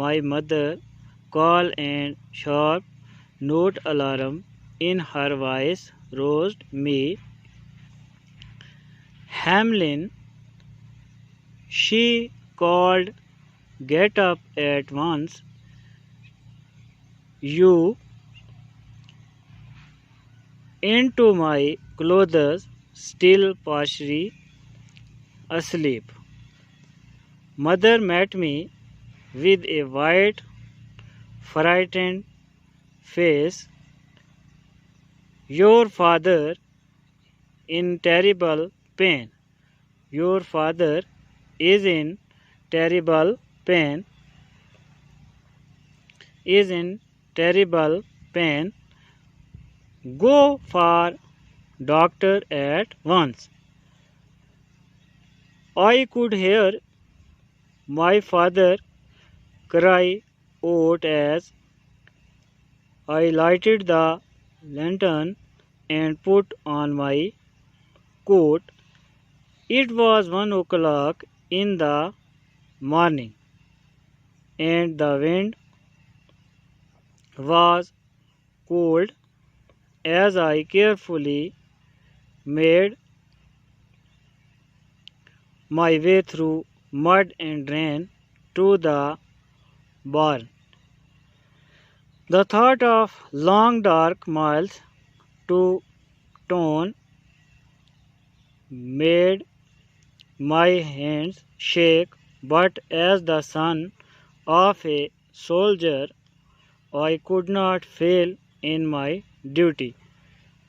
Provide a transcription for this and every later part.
my mother call and sharp note alarm in her voice roused me. Hamlin, she called, get up at once. You into my clothes, still partially asleep. Mother met me with a white, frightened face. Your father in terrible pain. Your father is in terrible pain. Is in terrible pain. Go for doctor at once. I could hear my father cry out as I lighted the lantern and put on my coat. It was 1 o'clock in the morning, and the wind was cold as I carefully made my way through mud and rain to the barn. The thought of long dark miles to town made my hands shake, but as the son of a soldier, I could not fail in my duty.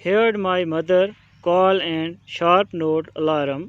heard my mother call and sharp note alarm.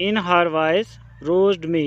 In her voice roused me,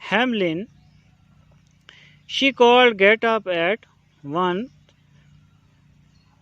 Hamlin, she called, get up at once.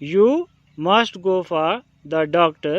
You must go for the doctor,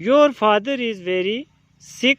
Your father is very sick,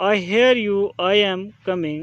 I hear you, I am coming.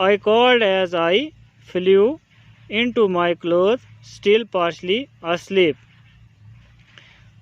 I called as I flew into my clothes, still partially asleep.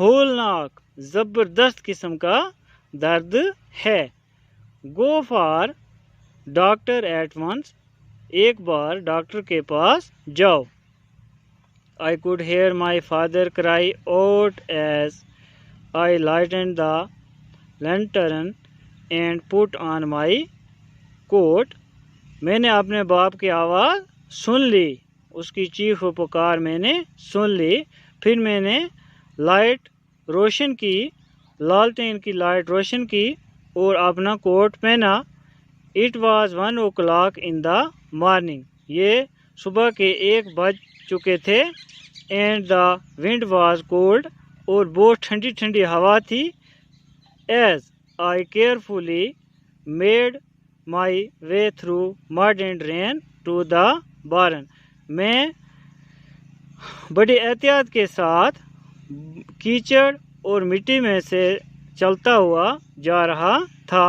ہولناک زبردست قسم کا درد ہے. Go for doctor at once ایک بار doctor کے پاس جاؤ. I could hear my father cry out as I lightened the lantern and put on my coat. میں نے اپنے باپ کی آواز سن لی, اس کی چیخ و پکار میں نے سن لی. پھر میں نے لائٹ روشن کی, لالٹین کی لائٹ روشن کی اور اپنا کوٹ پہنا. It was 1 o'clock in the morning. یہ صبح کے 1 بج چکے تھے. And the wind was cold. اور بہت ٹھنڈی ٹھنڈی ہوا تھی. As I carefully made my way through mud and rain to the barn. میں بڑی احتیاط کے ساتھ کیچڑ اور مٹی میں سے چلتا ہوا جا رہا تھا.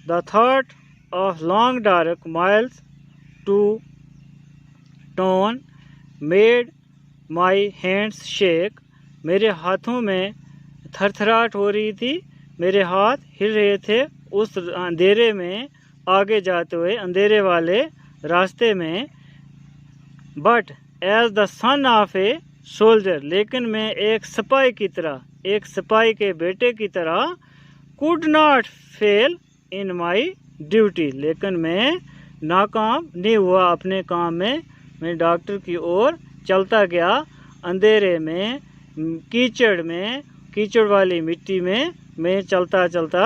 The thought of long dark miles to town made my hands shake. میرے ہاتھوں میں تھر تھراہٹ ہو رہی تھی, میرے ہاتھ ہل رہے تھے اس اندھیرے میں آگے جاتے ہوئے, اندھیرے والے راستے میں. But as the son of a soldier, لیکن میں ایک سپاہی کی طرح, ایک سپاہی کے بیٹے کی طرح, could not fail in my duty. لیکن میں ناکام نہیں ہوا اپنے کام میں. میں ڈاکٹر کی اور چلتا گیا, اندھیرے میں, کیچڑ میں, کیچڑ والی مٹی میں چلتا چلتا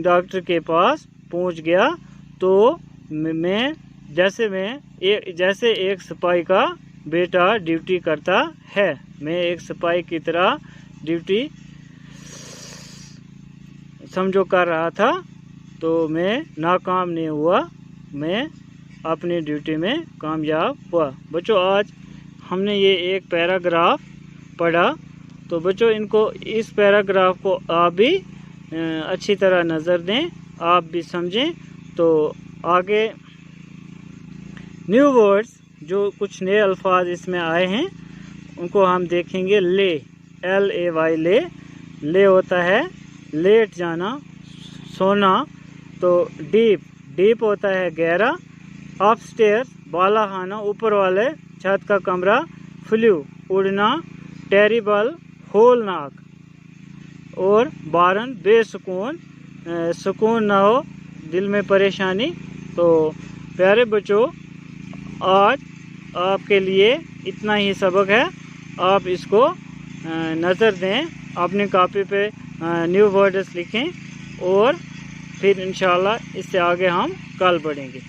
ڈاکٹر کے پاس پہنچ گیا. تو میں جیسے ایک سپاہی کا بیٹا ڈیوٹی کرتا ہے, میں ایک سپاہی کی طرح ڈیوٹی سمجھو کر رہا تھا. تو میں ناکام نہیں ہوا, میں اپنی ڈیوٹی میں کامیاب ہوا. بچوں آج ہم نے یہ ایک پیراگراف پڑھا. تو بچوں ان کو, اس پیراگراف کو آپ بھی اچھی طرح نظر دیں, آپ بھی سمجھیں. تو آگے نیو ورڈز, جو کچھ نئے الفاظ اس میں آئے ہیں ان کو ہم دیکھیں گے. لے, LAY, لے, لے ہوتا ہے لیٹ جانا, سونا. تو ڈیپ, ڈیپ ہوتا ہے گہرا. اپ اسٹیئر, بالا خانہ, اوپر والے چھت کا کمرہ. فلیو, اڑنا. ٹیریبل, ہولناک. اور بارن, بے سکون, سکون نہ ہو, دل میں پریشانی. تو پیارے بچوں آج آپ کے لیے اتنا ہی سبق ہے, آپ اس کو نظر دیں, اپنی کاپی پہ نیو ورڈز لکھیں, اور پھر انشاءاللہ اس سے آگے ہم کل پڑھیں گے.